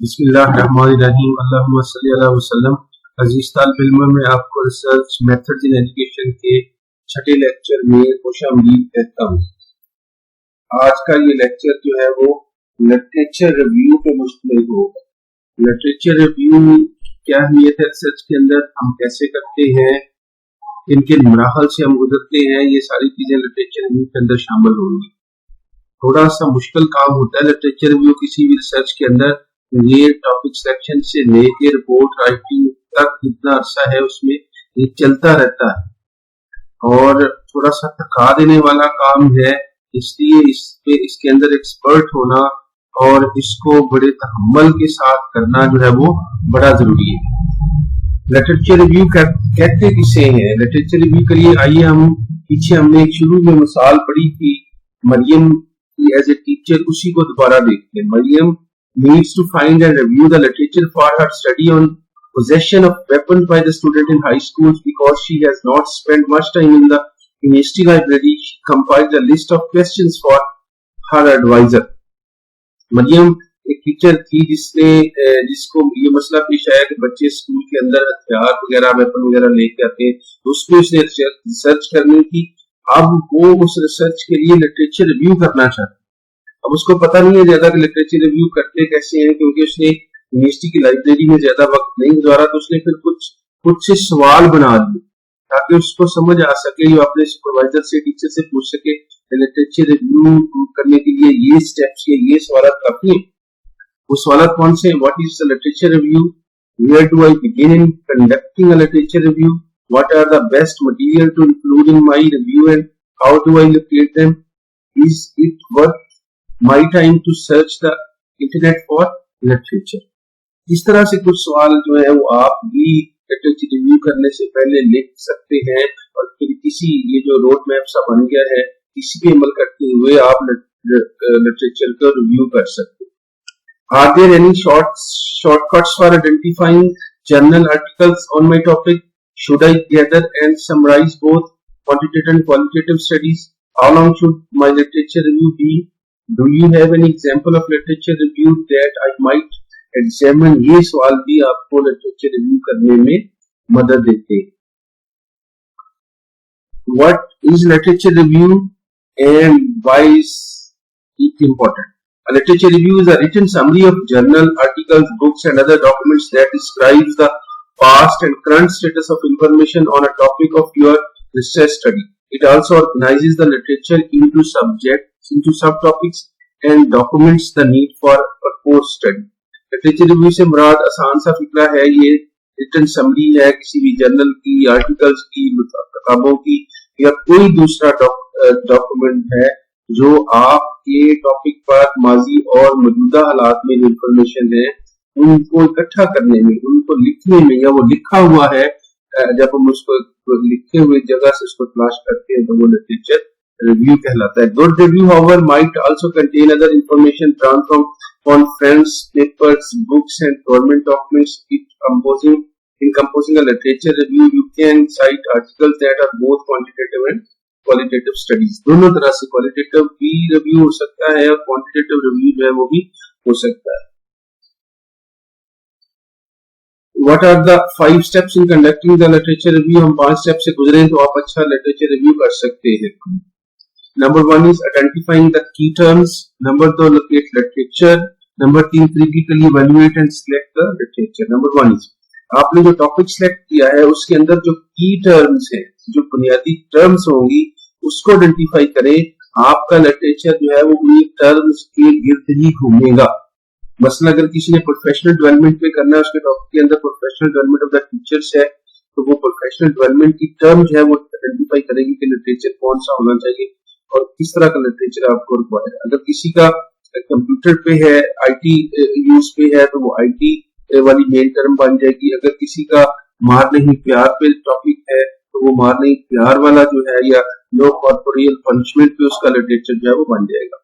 बिस्मिल्लाहिर्रहमानिर्रहीम अल्लाहुम्मा सल्ली अला वसल्लम। अजीज तालिब इल्म में आपको रिसर्च मेथड्स इन एजुकेशन के छठे लेक्चर में खुशामदीद कहता हूँ। आज का ये लेक्चर जो है वो लिटरेचर रिव्यू पे मुश्तमिल होगा। लिटरेचर रिव्यू क्या अहमियत है रिसर्च के अंदर, हम कैसे करते हैं, किन किन मराहल से हम गुजरते हैं, ये सारी चीजें लिटरेचर रिव्यू के अंदर शामिल होंगी। थोड़ा सा मुश्किल काम होता है लिटरेचर रिव्यू किसी भी रिसर्च के अंदर। ये टॉपिक सिलेक्शन से लेके रिपोर्ट राइटिंग तक जितना अरसा है उसमें ये चलता रहता है और थोड़ा सा थका देने वाला काम है, इसलिए इसके अंदर एक्सपर्ट होना और इसको बड़े तहम्मुल के साथ करना जो है वो बड़ा जरूरी है। लिटरेचर रिव्यू कहते किसे हैं? लिटरेचर रिव्यू के लिए आइए हम पीछे हमने एक शुरू में मिसाल पढ़ी थी मरियम की एज ए टीचर, उसी को दोबारा देखते हैं। Maryam needs to find and review the literature for her study on possession of weapons by the student in high schools because she has not spent much time in the university library. She compiled a list of questions for her advisor. Maryam एक teacher थी जिसको ये मसला पेश आया कि बच्चे school के अंदर हथियार वगैरह वेपन वगैरह लेके आते हैं, तो उसको उसने रिसर्च करनी थी। अब वो उस रिसर्च के लिए लिटरेचर रिव्यू करना चाहती। अब उसको पता नहीं है ज्यादा कि लिटरेचर रिव्यू करते कैसे हैं, क्योंकि उसने यूनिवर्सिटी की लाइब्रेरी में ज्यादा वक्त नहीं गुजारा, तो उसने फिर कुछ से सवाल बना दिए ताकि उसको समझ आ सके, जो अपने सुपरवाइजर से टीचर से पूछ सके लिटरेचर रिव्यू करने के लिए ये स्टेप्स या ये सवाल काफी है। वो सवाल कौन से? What is the literature review, where do I begin in conducting a literature review, what are the best material to include in my review and how do I locate them, is it worth my time to search the internet for literature। इस तरह से कुछ सवाल जो है वो आप भी लिटरेचर रिव्यू करने से पहले लिख सकते हैं और फिर किसी ये जो रोड मैप सा बन गया है इसी पे अमल करते हुए आप लिटरेचर का रिव्यू कर सकते हैं। Are there any shortcuts for identifying journal articles on my topic? Should I gather and summarize both quantitative and qualitative studies? How long should my literature review be? Do you have any example of literature review that I might examine? ये सवाल भी आपको literature review करने में मदद देते हैं। What is literature review and why is it important? A literature review is a written summary of journal articles, books and other documents that describes the past and current status of information on a topic of your research study. It also organizes the literature into subtopics and documents the need for proposed study. Literature review से मुराद आसान सा फिक्रा है, ये written summary है किसी भी journal की, articles की, किताबों की या कोई दूसरा डॉक्यूमेंट है जो आपके टॉपिक पर माजी और मौजूदा हालात में जो इंफॉर्मेशन है उनको इकट्ठा करने में, उनको लिखने में, या वो लिखा हुआ है जब हम उसको लिखे हुए जगह से उसको तलाश करते हैं तो वो लिटरेचर रिव्यू कहलाता है। Good review however might also contain other information drawn from conference papers, books and government documents. In composing a literature review you can cite articles that are both quantitative and qualitative studies। दोनों तरह से qualitative भी review हो सकता है और quantitative review जो है वो भी हो सकता है। What are the 5 steps in conducting the literature review? हम 5 स्टेप से गुजरे तो आप अच्छा लिटरेचर रिव्यू कर सकते हैं। Number 1 is identifying the key terms. Number 2, locate literature. Number 3, critically evaluate and select the literature. Number 1 is आपने जो टॉपिक सिलेक्ट किया है उसके अंदर जो की टर्म्स है, जो बुनियादी टर्म्स होंगी उसको आइडेंटिफाई करें। आपका लिटरेचर जो है वो उन्हीं टर्म्स के गिर्द ही घूमेगा। मसला अगर किसी ने प्रोफेशनल डेवलपमेंट पे करना है, उसके टॉपिक के अंदर professional development of the teachers है, तो वो प्रोफेशनल डेवलपमेंट की टर्म जो है वो आइडेंटिफाई करेगी कि लिटरेचर कौन सा होना चाहिए और किस तरह का लिटरेचर आपको रिक्वायर है। अगर किसी का कंप्यूटर पे है, आईटी यूज पे है, तो वो आईटी वाली मेन टर्म बन जाएगी। अगर किसी का मार नहीं प्यार पे टॉपिक है तो वो मार नहीं प्यार वाला जो है, या नो कॉर्पोरियल पनिशमेंट पे उसका लिटरेचर जो है वो बन जाएगा।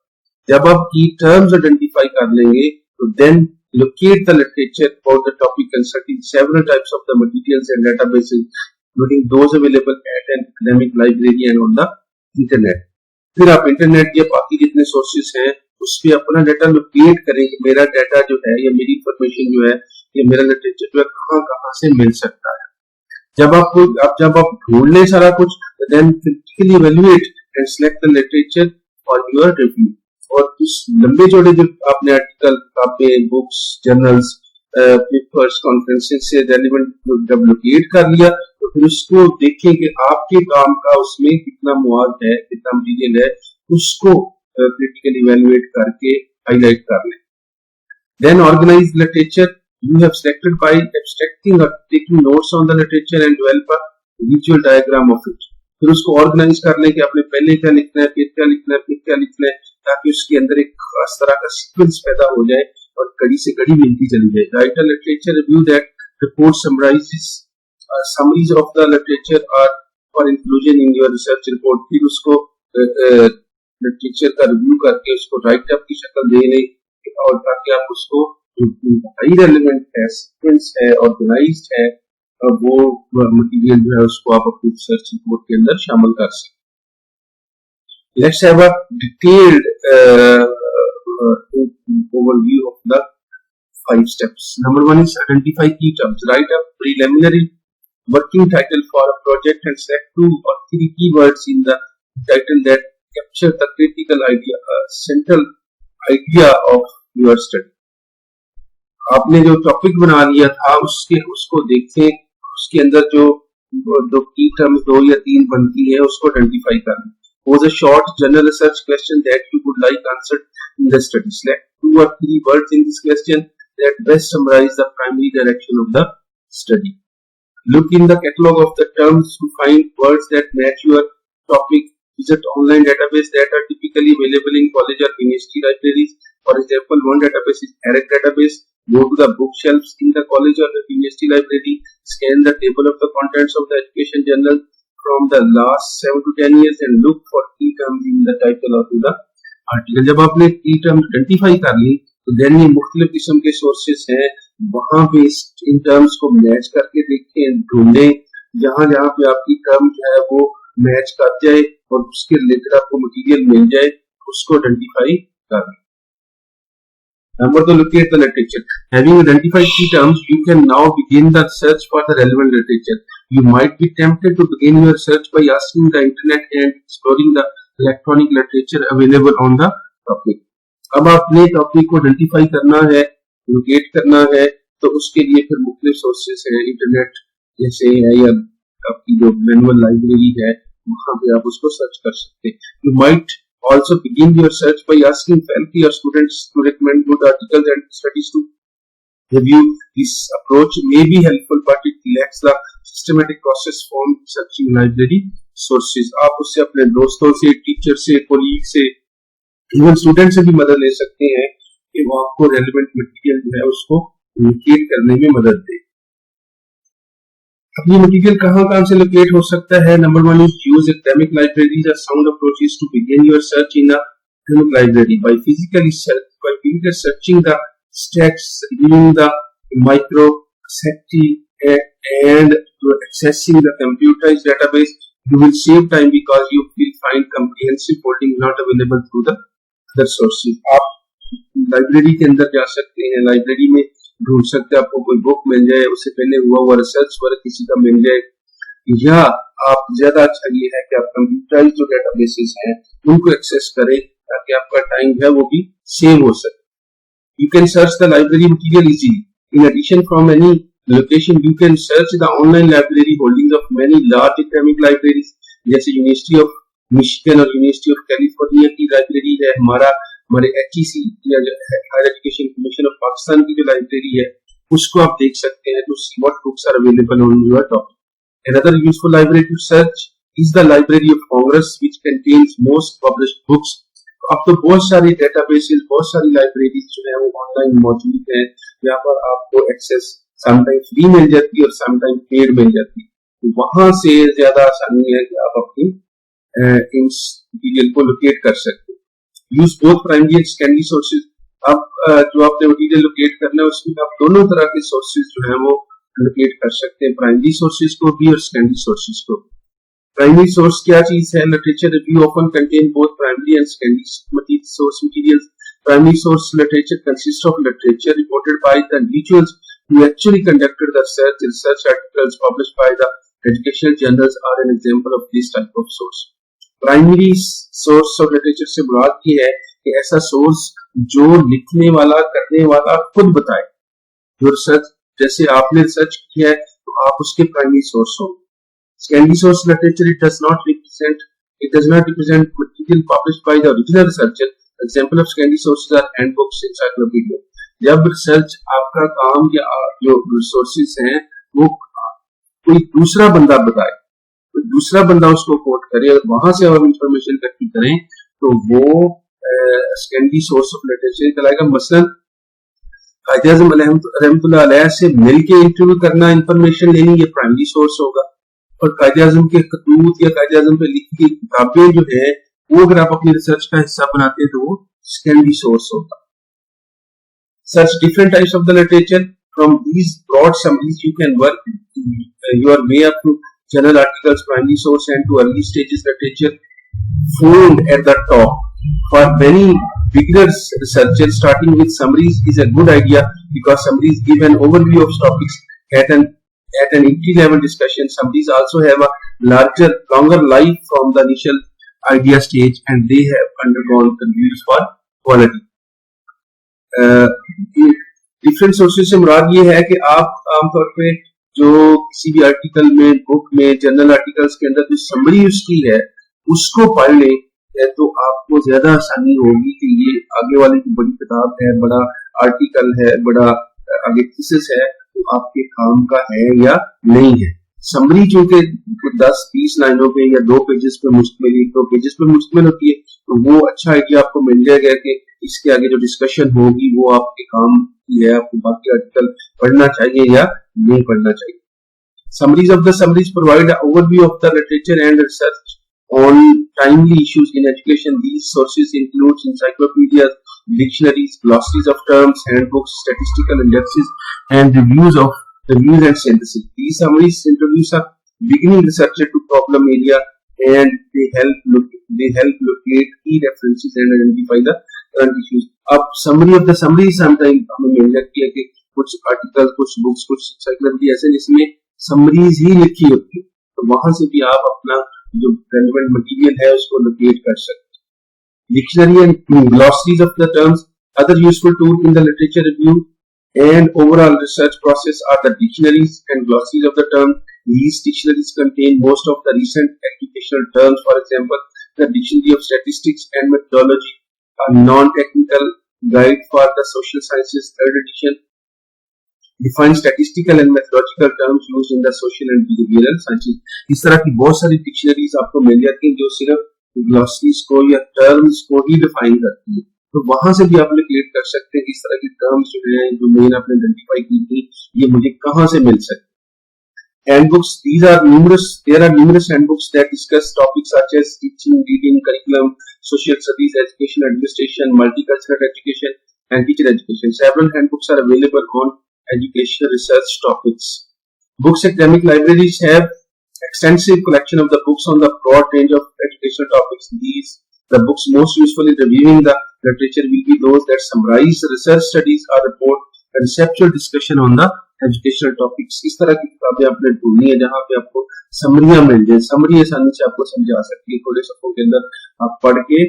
जब आप की टर्म्स आइडेंटिफाई कर लेंगे तो then locate the literature about the topic consulting several types of the materials and databases including those available at an academic library and on the internet। फिर आप इंटरनेट या बाकी जितने सोर्सेस हैं उस पे अपना डाटा लोकेट करें कि मेरा डाटा जो है या मेरी इंफॉर्मेशन जो है या मेरा लिटरेचर जो है कहाँ कहाँ से मिल सकता है। जब आप ढूंढ लें सारा कुछ, then critically evaluate and select the literature for your review. और उस लंबे चौड़े जो आपने आर्टिकल, किताबें, बुक्स, जर्नल्स, पेपर्स, कॉन्फ्रेंसेस से रेलिवेंट जब लोकेट कर लिया तो फिर उसको देखें कि आपके काम का उसमें कितना मुआद है, कितना मटीरियल है, उसको क्रिटिकली इवैल्यूएट करके हाईलाइट कर लें। Then organize literature you have selected by abstracting or taking notes on the literature and develop a visual diagram of it. फिर उसको ऑर्गेनाइज कर लें कि आपने पहले क्या लिखना है, फिर क्या लिखना है, फिर क्या लिखना है, ताकि उसके अंदर एक खास तरह का सीक्वेंस पैदा हो जाए और कड़ी से कड़ी मिलती चली जाए। Write a literature review that report summarizes summaries of the literature or for inclusion in your research report। फिर उसको लिटरेचर का रिव्यू करके उसको राइट अप की शक्ल दे लें और ताकि आप उसको हाई रेलेवेंट है, सीक्वेंस है, ऑर्गेनाइज्ड है, वो मटेरियल जो है उसको आप अपनी रिसर्च रिपोर्ट के अंदर शामिल कर सकते। Let's have a detailed overview of the 5 steps. Number 1 is identify key terms. Write a preliminary working title for a project and select 2 or 3 keywords in the title that capture the critical idea, central idea of your study। आपने जो topic बना लिया था उसको देखें, उसके अंदर जो दो की टर्म्स 2 या 3 बनती है उसको आइडेंटिफाई कर लें। Pose a short general research question that you would like answered in the study। Select 2 or 3 words in this question that best summarize the primary direction of the study। Look in the catalog of the terms to find words that match your topic। Visit online database that are typically available in college or university libraries। For example, one database is ERIC database। Go to the bookshelves in the college or the university library, scan the table of the contents of the education journal from the last 7 to 10 years and look for key terms in the title of the article। जब आपने key terms identify कर ली तो then ये मुख्तलिफ किस्म के sources हैं, वहां पे इन टर्म्स को मैच करके देखें, ढूंढें, जहां जहां पे आपकी टर्म जो है वो मैच कर जाए और उसके रिलेटेड आपको मटेरियल मिल जाए, उसको आइडेंटिफाई करें। Number 2, locate the literature। Having identified key terms, you can now begin the search for the relevant literature। You might be tempted to begin your search by asking the internet and exploring the electronic literature available on the topic। अब आपने topic को identify करना है, locate करना है, तो उसके लिए फिर मुख्तलिफ सोर्सेस हैं, इंटरनेट जैसे है या आपकी जो मैनुअल लाइब्रेरी है, वहां पे आप उसको सर्च कर सकते हैं। You might also begin your search by asking faculty or students to recommend good articles and studies to review। This approach may be helpful but it lacks the systematic process for searching library sources। आप उससे अपने दोस्तों से, teacher से, colleague से, even student से भी मदद ले सकते हैं कि वो आपको रेलेवेंट मटेरियल जो है उसको लोकेट करने में मदद दे। अपनी मटेरियल कहां से लोकेट हो सकता है। Number 1 is use academic libraries। A sound approach is to begin your search in a academic library by physically searching the texts, reviewing the microsecti and accessing the computerized database। You will save time because you will find comprehensive holding not available through the other sources। आप library के अंदर जा सकते हैं, library में ढूंढ सकते हैं, आपको कोई बुक मिल जाए, उससे पहले हुआ रिसर्च वर्क किसी का मिल जाए, या आप ज्यादा अच्छा ये है कि आप कंप्यूटराइज्ड जो डेटाबेसेस हैं उनको एक्सेस करें ताकि आपका टाइम है वो भी सेव हो सके। You can search the library material easily। In addition, from any location you can search the online library holdings of many large academic libraries। जैसे यूनिवर्सिटी ऑफ मिशिगन और यूनिवर्सिटी ऑफ कैलिफोर्निया की library है, हमारे HEC या higher education commission of Pakistan की जो library है उसको आप देख सकते हैं, तो see what books are available on your topic। Another useful library to search is the Library of Congress which contains most published books। अब तो बहुत सारी डेटाबेसेस, बहुत सारी लाइब्रेरीज जो है वो ऑनलाइन मौजूद है, यहाँ पर आपको एक्सेस समटाइम फ्री मिल जाती है और समटाइम पेड मिल जाती है, तो वहां से ज्यादा आसानी है कि आप अपनी इन मटेरियल को लोकेट कर सकते हैं। Use both primary and secondary sources. अब जो आपने मटेरियल लोकेट करना है उसमें आप दोनों तरह के सोर्सेज जो है वो लोकेट कर सकते हैं, प्राइमरी सोर्सेज को भी और सेकेंडरी सोर्सेज को। प्राइमरी सोर्स क्या चीज है? Literature review often contain both primary and secondary source materials. Primary source literature consists of literature reported by the individuals who actually conducted the research. Research articles published by the educational journals are an example of this type of source. Primary source of literature से मुराद ये है कि ऐसा source जो लिखने वाला करने वाला खुद बताए। जो रिसर्च, जैसे आपने रिसर्च किया है तो आप उसके प्राइमरी सोर्स हो। Secondary source literature it does not represent material published by the original researcher. Example of secondary sources are handbooks, encyclopedia. जब रिसर्च आपका काम या जो रिसोर्सेज हैं वो कोई दूसरा बंदा बताए, कोई दूसरा बंदा उसको कोट करे और वहां से हम इंफॉर्मेशन इकट्ठी करें तो वो सेकेंडरी सोर्स ऑफ लिटरेचर कहलाएगा। मसलन कायदे आज़म रहमतुल्लाह अलैह से मिलके इंटरव्यू करना, इंफॉर्मेशन लेनी, ये प्राइमरी सोर्स होगा। और कायदे आज़म के खतूत या कायदे आज़म पे लिखी गई किताबें जो है वो अगर आप अपनी रिसर्च का हिस्सा बनाते हैं तो वो सेकेंडरी सोर्स होगा। Such different types of the literature, from these broad summaries you can work your way up to journal articles, primary source, and to early stages literature found at the top. For many beginners researchers, starting with summaries is a good idea because summaries give an overview of topics at an entry level discussion. Summaries also have a longer life from the initial idea stage and they have undergone reviews for quality. Different sources से मुराद ये है कि आप आमतौर पे जो किसी भी आर्टिकल में, बुक में, जर्नल आर्टिकल्स के अंदर जो समरी उसकी है उसको पढ़ लें तो आपको ज्यादा आसानी होगी कि ये आगे वाली जो बड़ी किताब है, बड़ा आर्टिकल है, बड़ा आगे थीसिस है, तो आपके काम का है या नहीं है। समरी चूंकि 10-20 लाइनों पे या 2 पेजेस पे मुश्तमिल, 1-2 पेजेस पे मुश्तमिल होती है तो वो अच्छा आइडिया आपको मिल जाएगा कि इसके आगे जो डिस्कशन होगी वो आपके काम की है, आपको बाकी आर्टिकल पढ़ना चाहिए या नहीं पढ़ना चाहिए। Summaries of the summaries provide an overview of the literature and research on timely issues in education. These sources include encyclopedias, dictionaries, glossaries of terms, handbooks, statistical indexes, and reviews and synthesis. These summaries introduce a beginning researcher to problem area and they help locate key references and identify the current issues. अब summary of the summary sometimes हमें मिल जाती है कि कुछ article, कुछ books, कुछ encyclopedia ऐसे जिसमें समरीज ही लिखी होती है, तो वहां से भी आप अपना जो रेलेवेंट मटेरियल है उसको लोकेट कर सकते हैं। Dictionary and glossaries of the terms, other useful tool in the literature review and overall research process are the dictionaries and glossaries of the term. These dictionaries contain most of the recent educational terms. For example, the Dictionary of Statistics and Methodology, a non-technical guide for the social sciences, 3rd edition, defines statistical and methodological terms used in the social and behavioral sciences. इस तरह की बहुत सारी dictionaries आपको मिल जाती हैं जो सिर्फ ग्लॉसरीज को या टर्म्स को ही डिफाइन करती है, तो वहां से भी आप लोकेट कर सकते हैं कि इस तरह की टर्म्स जो हैं जो मेन आपने आइडेंटिफाई की थी ये मुझे कहां से मिल सकते हैं। Handbooks, there are numerous handbooks that discuss topics such as teaching, reading, curriculum, social studies, education, administration, multicultural education, and teacher education. Several handbooks are available on educational research topics. Books academic libraries have extensive collection of the books on the broad range of educational topics. The books most useful in reviewing the literature will be those that summarize research studies or report a conceptual discussion on the educational topics. इस तरह की किताबें आपने ढूंढनी है जहां पे आपको समरियां मिल जाए, समरी आसानी से आपको समझा सकती है, थोड़े सफ़ों के अंदर आप पढ़ के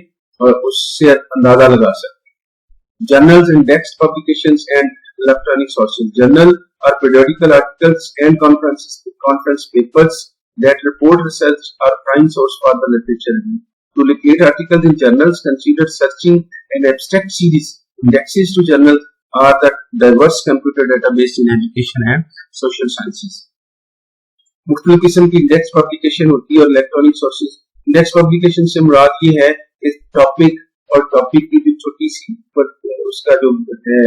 और उससे अंदाजा लगा सकते हैं। Journals and text publications and electronic sources, journal और periodical articles and conference papers that report research are prime source for the literature review. To locate articles in journals, consider searching an abstract series. Indexes to journals are the diverse computer database in education and social sciences. मुख्तलिफ किस्म की index publication होती है और electronic sources. Index publication से मुराद ये है कि टॉपिक और टॉपिक की जो छोटी सी उसका जो है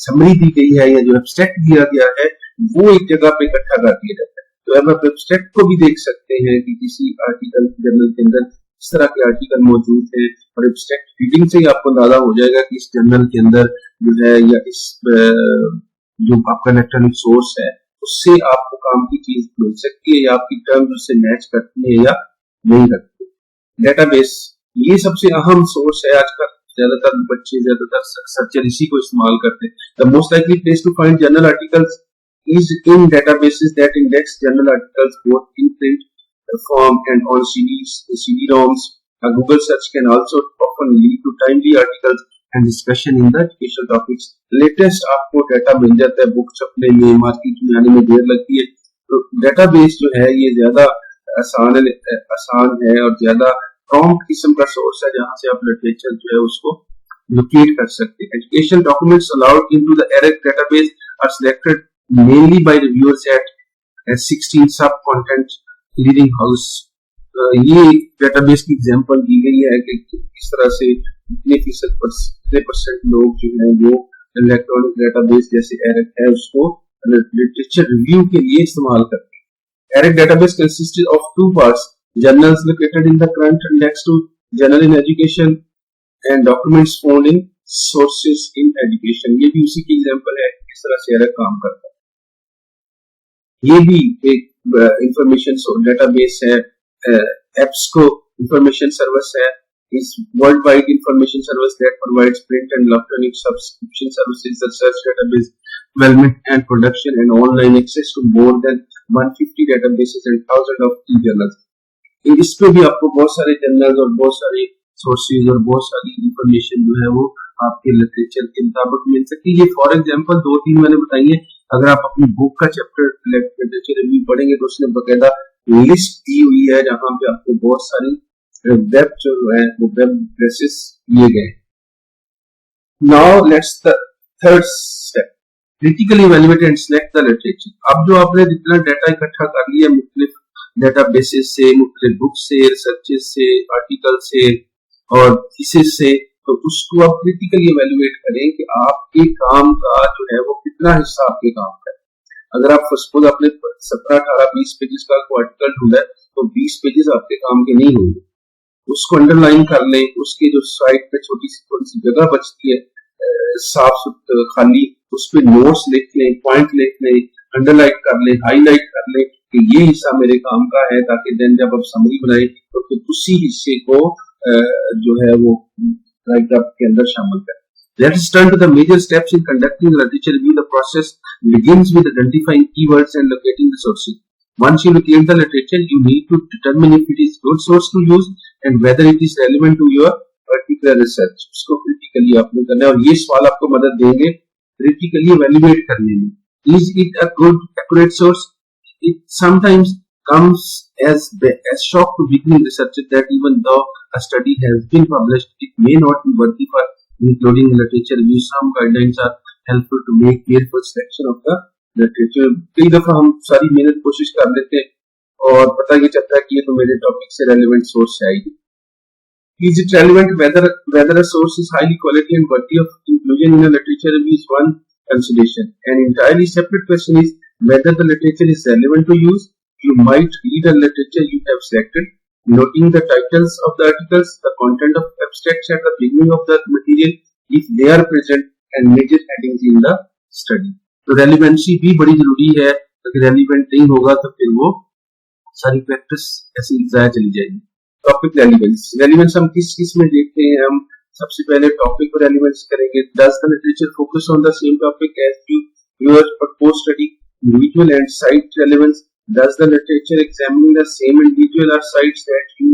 समरी दी गई है या जो एब्स्ट्रैक्ट दिया गया है वो एक जगह पे इकट्ठा कर दिया जाता है। तो अब आप एब्स्ट्रैक्ट को भी देख सकते हैं कि किसी आर्टिकल जर्नल के अंदर इस तरह के आर्टिकल मौजूद है और एब्स्ट्रैक्ट रीडिंग से ही आपको अंदाजा हो जाएगा कि इस जर्नल के अंदर जो है या इस जो आपका इलेक्ट्रॉनिक सोर्स है उससे आपको काम की चीज मिल सकती है या आपकी टर्म्स उससे मैच करती है या नहीं करती है। डेटाबेस ये सबसे अहम सोर्स है आजकल ज्यादातर बच्चे ज्यादातर सर्चर इसी को इस्तेमाल करते हैं। The most likely place to find journal articles is in databases that index journal articles both in print form and on CD-ROMs. A Google search can also often lead to timely articles and discussion in the educational topics. Latest आपको data मिल जाता है book छपने में, market में आने में देर लगती है, तो डेटाबेस जो है ये ज्यादा आसान है और ज्यादा प्रॉम्प्ट किस्म का सोर्स है जहां से आप लिटरेचर जो है उसको लोकेट कर सकते हैं। Education documents allowed into the ERIC database are selected mainly by reviewers at 16 sub content clearing house। ये डेटाबेस की एग्जांपल दी गई है कि किस तरह से कितने परसेंट लोग जो है वो इलेक्ट्रॉनिक डेटाबेस जैसे ERIC है उसको लिटरेचर रिव्यू के लिए इस्तेमाल करते हैं। ERIC database consists of two parts: journals located in the current index to journal in education and documents found in sources in education। ये भी उसी की एग्जांपल है किस तरह से ERIC काम करता है। ये भी एक इंफॉर्मेशन डेटाबेस है। EBSCO इंफॉर्मेशन सर्विस है, is worldwide information service that provides print and electronic subscription services research database development and production and online access to more than 150 databases and thousand of journals. इस पे भी आपको बहुत सारे journals और बहुत सारे सोर्सेज और बहुत सारी इंफॉर्मेशन जो है वो आपके लिटरेचर के मुताबिक मिल सकती है। ये फॉर एग्जांपल 2-3 मैंने बताई है। अगर आप अपनी बुक का चैप्टर लिटरेचर रिव्यू पढ़ेंगे तो उसने बकायदा लिस्ट दी हुई है जहां पे आपको बहुत सारी वेब जो है वो वेब एड्रेसेस दिए गए। Now let's the third step, critically evaluate and select the literature. अब जो आपने जितना डाटा इकट्ठा कर लिया मुख्तलिफ डेटाबेसेस से, मुख्तलिफ बुक से, रिसर्चेस से, आर्टिकल से और थीसिस से, तो उसको आप क्रिटिकली इवैल्यूएट करें कि आपके काम का जो है वो कितना हिस्सा आपके काम का है। अगर आप सपोज आपने 17, 18, 20 पेजेस का आर्टिकल ढूंढा है तो 20 पेजेस आपके काम के नहीं होंगे, उसको अंडरलाइन कर लें। उसके जो साइड पे छोटी सी जगह बचती है साफ खाली, उस पे नोट्स लिख लें, पॉइंट लिख लें, अंडरलाइन कर लें, हाईलाइट कर लें कि ये हिस्सा मेरे काम का है, ताकि देन जब आप समरी बनाए तो फिर उसी हिस्से को जो है वो राइट अप के अंदर शामिल करें। Let's turn to the major steps in conducting a literature review. The process begins with identifying keywords and locating the sources. Once you locate the literature, you need to determine if it is good source to use and whether it is relevant to your particular research. उसको critically आपने करना है और ये सवाल आपको मदद देंगे critically evaluate करने में। Is it a good accurate source? It sometimes comes as shock to beginning researchers that even though a study has been published, it may not be worthy for including literature review. Some guidelines are helpful to make careful selection of the literature. कई दफा हम सारी मेहनत कोशिश कर लेते हैं और पता ये चलता है कि ये तो मेरे टॉपिक से रेलेवेंट सोर्स है ही। Is it relevant whether a source is highly quality and worthy of inclusion in a literature review is one consideration. An entirely separate question is whether the literature is relevant to use. You might read a literature you have selected, noting the titles of the articles, the content of abstracts at the beginning of the material if they are present, and major headings in the study. तो relevancy भी बड़ी जरूरी है, अगर relevant नहीं होगा तो फिर वो सारी प्रैक्टिस ऐसी जाया चली जाएगी। टॉपिक रेलिवेंस, रेलिवेंस हम किस में देखते हैं? हम सबसे पहले टॉपिक को रेलिवेंस करेंगे। Does the literature focus on the same topic as your proposed study? Individual and site relevance. Does the literature examine the same individual or sites that you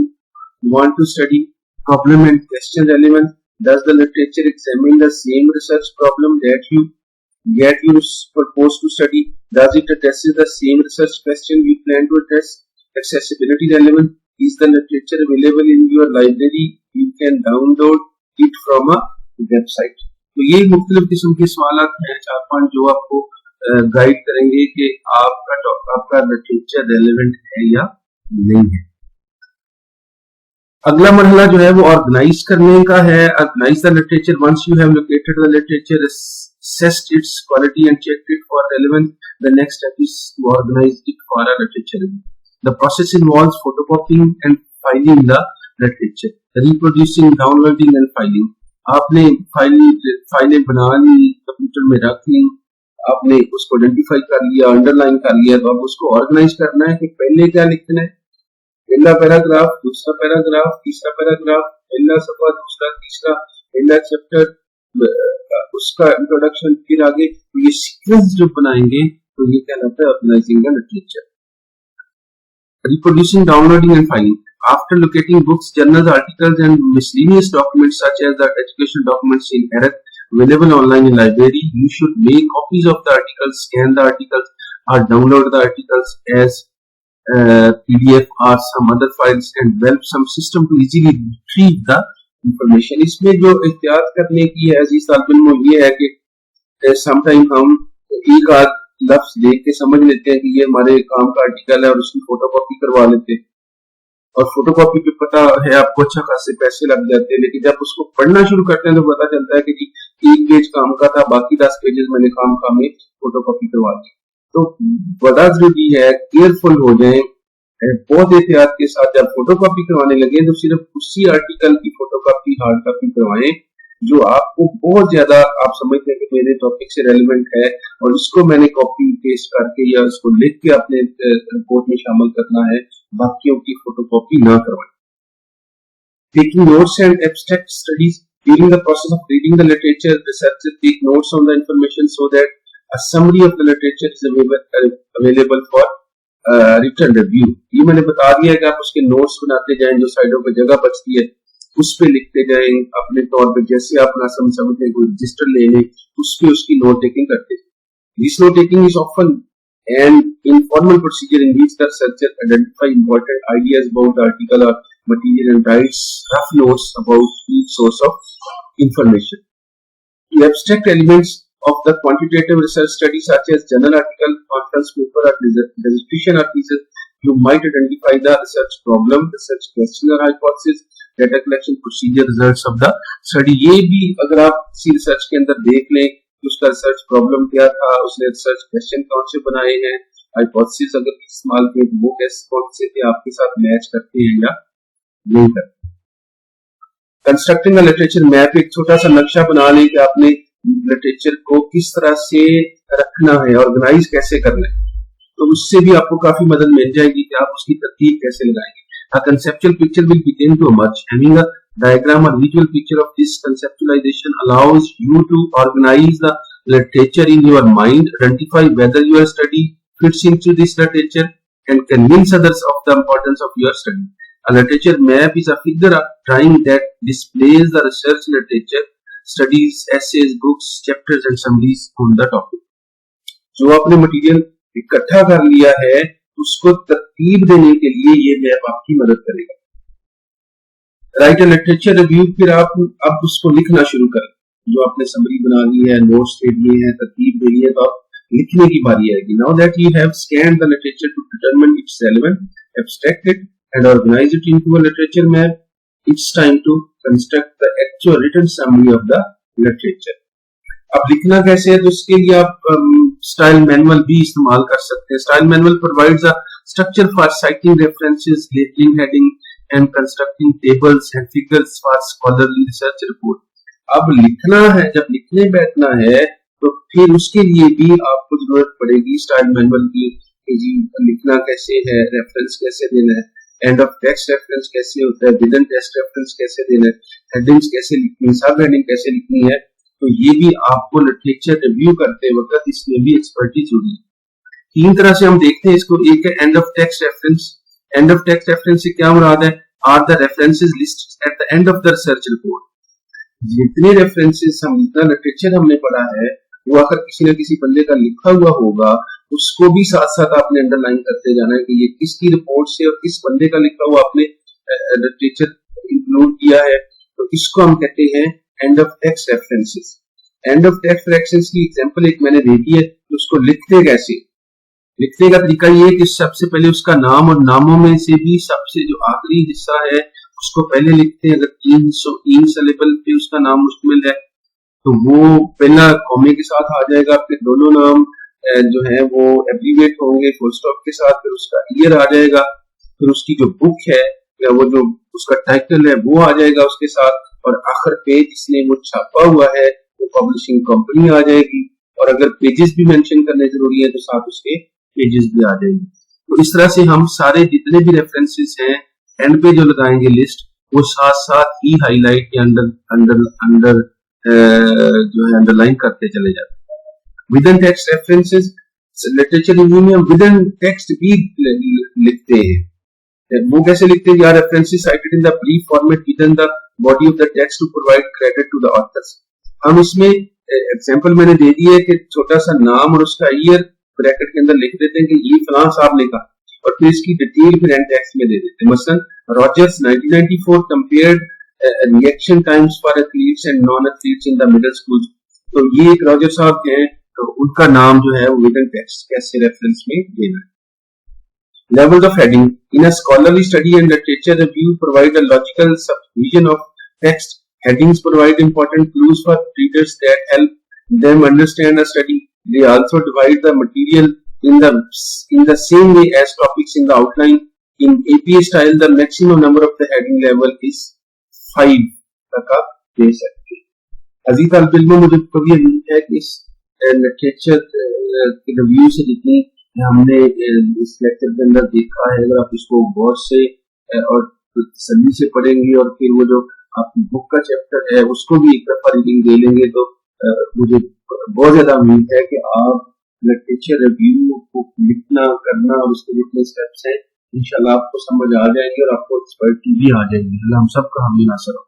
want to study? Problem and question relevance. Does the literature examine the same research problem that you propose to study? Does it address the same research question you plan to address? Accessibility relevance. Is the literature available in your library? You can download it from a website. तो ये मुख्तलिफ किस्म के सवाल हैं 4-5 जो आपको guide करेंगे कि आपका लिटरेचर रेलेवेंट है या नहीं है। अगला मरहला जो है वो ऑर्गेनाइज करने का है। Organize the literature. Once you have located the literature, assessed its quality and checked it for relevance, the next step is to organize it for a literature review. The process involves photocopying and filing the literature, reproducing, downloading and filing. आपने फाइलें बना ली, computer में रख ली, आपने उसको identify कर लिया, underline कर लिया, तो अब उसको ऑर्गेनाइज करना है कि पहले क्या लिखना है, पहला पैराग्राफ, दूसरा पैराग्राफ, तीसरा पैराग्राफ, पहला सफा, दूसरा, तीसरा, पहला चैप्टर उसका इंट्रोडक्शन, फिर आगे ये सीक्वेंस जो बनाएंगे तो ये कहलाता है organizing the literature. Reproducing, downloading and filing. After locating books, journals, articles and miscellaneous documents such as the educational documents in Arith available online in library, you should make copies of the articles, scan the articles or download the articles as PDF or some other files and develop some system to easily retrieve the information. इसमें जो एहतियात करने की है अजीज तालिब इल्म ये है कि समटाइम हम एक आध लफ्ज देख के समझ लेते हैं कि ये हमारे काम का आर्टिकल है और उसकी फोटोकॉपी करवा लेते हैं, और फोटोकॉपी पे पता है आपको अच्छा खासे पैसे लग जाते हैं, लेकिन जब उसको पढ़ना शुरू करते हैं तो पता चलता है कि जी एक पेज काम का था, बाकी 10 पेजेस मैंने काम में फोटोकॉपी करवा दी। तो बड़ा जरूरी है केयरफुल हो जाएं, बहुत एहतियात के साथ जब फोटोकॉपी करवाने लगे तो सिर्फ उसी आर्टिकल की फोटोकॉपी हार्ड कॉपी करवाएं जो आपको बहुत ज्यादा आप समझते हैं कि मेरे टॉपिक से रेलेवेंट है, और उसको मैंने कॉपी पेस्ट करके या उसको लिख के अपने रिपोर्ट में शामिल करना है, बाकियों की फोटोकॉपी ना करवाएं। Taking notes and abstract studies during the process of reading the literature, researchers take notes on the information so that a summary of the literature is available for written review। ये मैंने बता दिया है कि आप उसके नोट्स बनाते जाएं, जो साइडों पर जगह बचती है उस पे लिखते जाएं अपने तौर पे, जैसे आप ना समझते हैं कोई रजिस्टर ले लें उस पे उसकी नोट टेकिंग करते हैं। This note taking is often an informal procedure in which the researcher identify important ideas about the article और material and writes rough notes about each source of information. The abstract elements of the quantitative research study such as journal article, conference paper or dissertation or thesis, you might identify the research problem, research question or hypothesis, data collection procedure, results of the study। ये भी अगर आप किसी research के अंदर देख लें कि उसका रिसर्च प्रॉब्लम क्या था, उसने रिसर्च क्वेश्चन कौन से बनाए हैं, हाइपोथेसिस अगर इस्तेमाल किए तो वो कैसे कौन से थे, आपके साथ मैच करते हैं या नहीं करते। कंस्ट्रक्टिंग अ लिटरेचर मैप, एक छोटा सा नक्शा बना लें कि आपने लिटरेचर को किस तरह से रखना है, ऑर्गेनाइज कैसे करना है, तो उससे भी आपको काफी मदद मिल जाएगी कि आप उसकी तरतीब कैसे लगाएंगे। A conceptual picture will begin to emerge. Having a diagram or visual picture of this conceptualization allows you to organize the literature in your mind, identify whether your study fits into this literature, and convince others of the importance of your study. A literature map is a figure of drawing that displays the research literature, studies, essays, books, chapters, and summaries on the topic. जो आपने material इकट्ठा कर लिया है उसको तरतीब देने के लिए ये मैप आपकी मदद करेगा। राइट अ लिटरेचर रिव्यू, फिर आप अब उसको लिखना शुरू करें, जो आपने समरी बना ली है, नोट्स दे दिए हैं, तरतीब दे दी है, तो आप लिखने की बारी आएगी। Now that you have scanned the literature to determine its relevant, abstract it and organize it into a literature map, it's time to construct the actual written summary of the literature. अब लिखना कैसे है, तो इसके लिए आप style manual भी इस्तेमाल कर सकते हैं। Style manual provides a structure for citing references, labelling, heading and constructing tables and figures for scholarly research report. अब लिखना है, जब लिखने बैठना है तो फिर उसके लिए भी आपको जरूरत पड़ेगी स्टाइल मैनुअल की, जी लिखना कैसे है, रेफरेंस कैसे देना है, एंड ऑफ टेक्स्ट रेफरेंस कैसे होता है, विद इन टेक्स्ट रेफरेंस कैसे देना है, हेडिंग्स कैसे लिखनी है, सब हेडिंग कैसे लिखनी है, तो ये भी आपको लिटरेचर रिव्यू करते वक्त इसमें भी एक्सपर्टीज होगी। तीन तरह से हम देखते हैं इसको। एक है end of text reference. End of text reference से क्या मुराद है, are the references listed at the end of the research report. जितने रेफरेंसेस हम जितना लिटरेचर हमने पढ़ा है वो अगर किसी न किसी बंदे का लिखा हुआ होगा उसको भी साथ साथ आपने अंडरलाइन करते जाना है कि ये किसकी रिपोर्ट से और किस बंदे का लिखा हुआ आपने लिटरेचर इंक्लूड किया है, तो इसको हम कहते हैं and of text references. And of text reference की एग्जांपल एक मैंने दे दी है, तो उसको लिखते कैसे, लिखने का तरीका ये है कि सबसे पहले उसका नाम और नामों में से भी सबसे जो आखिरी हिस्सा है उसको पहले लिखते हैं। अगर 3 सिलेबल पे उसका नाम मुश्तमिल है तो वो पहला कॉमे के साथ आ जाएगा, फिर दोनों नाम जो है वो एब्रीविएट होंगे फुल स्टॉप के साथ, फिर उसका ईयर आ जाएगा, फिर उसकी जो बुक है या वो जो उसका टाइटल है वो आ जाएगा उसके साथ, और आखिर पे जिसने वो छापा हुआ है वो पब्लिशिंग कंपनी आ जाएगी, और अगर पेजेस भी मेंशन करने जरूरी है तो साथ उसके पेजेस भी आ जाएंगे। तो इस तरह से हम सारे जितने भी रेफरेंसेस हैं एंड पे जो लगाएंगे लिस्ट, वो साथ साथ ही हाईलाइट या अंडर अंडर अंडर जो है अंडरलाइन करते चले जाते हैं। Within text references literature review में विद इन टेक्स्ट भी लिखते हैं। वो कैसे लिखते हैं यार, references cited in the brief format within the body of the text to provide credit to the authors. हम इसमें एग्जांपल मैंने दे दी है कि छोटा सा नाम और उसका ईयर ब्रैकेट के अंदर लिख देते हैं कि ये फलां साहब ने कहा, और फिर इसकी डिटेल फिर एंड टेक्स्ट में दे देते हैं। मसलन Rogers 1994 compared reaction times for athletes and non athletes in the middle school. तो ये एक रॉजर साहब हैं, तो उनका नाम जो है वो विद इन टेक्स्ट कैसे रेफरेंस में देना है। Levels of heading in a scholarly study and literature review provide a logical subdivision of text. Headings provide important clues for readers that help them understand a study. They also divide the material in the same way as topics in the outline. In APA style, the maximum number of the heading level is 5 तक आप दे सकते हैं। अजीज तालिब मुझे कभी उम्मीद है कि इस लिटरेचर के रिव्यू से जितनी हमने इस लेक्चर के अंदर देखा है, अगर आप इसको गौर से और तसल्ली से पढ़ेंगे और फिर वो जो आपकी बुक का चैप्टर है उसको भी एक दफा रीडिंग दे लेंगे, तो मुझे बहुत ज्यादा उम्मीद है कि आप लिटरेचर रिव्यू को लिखना करना और उसके जितने स्टेप्स हैं इंशाल्लाह आपको समझ आ जाएंगे और आपको एक्सपर्ट भी आ जाएंगे। हम सबका हम नासर।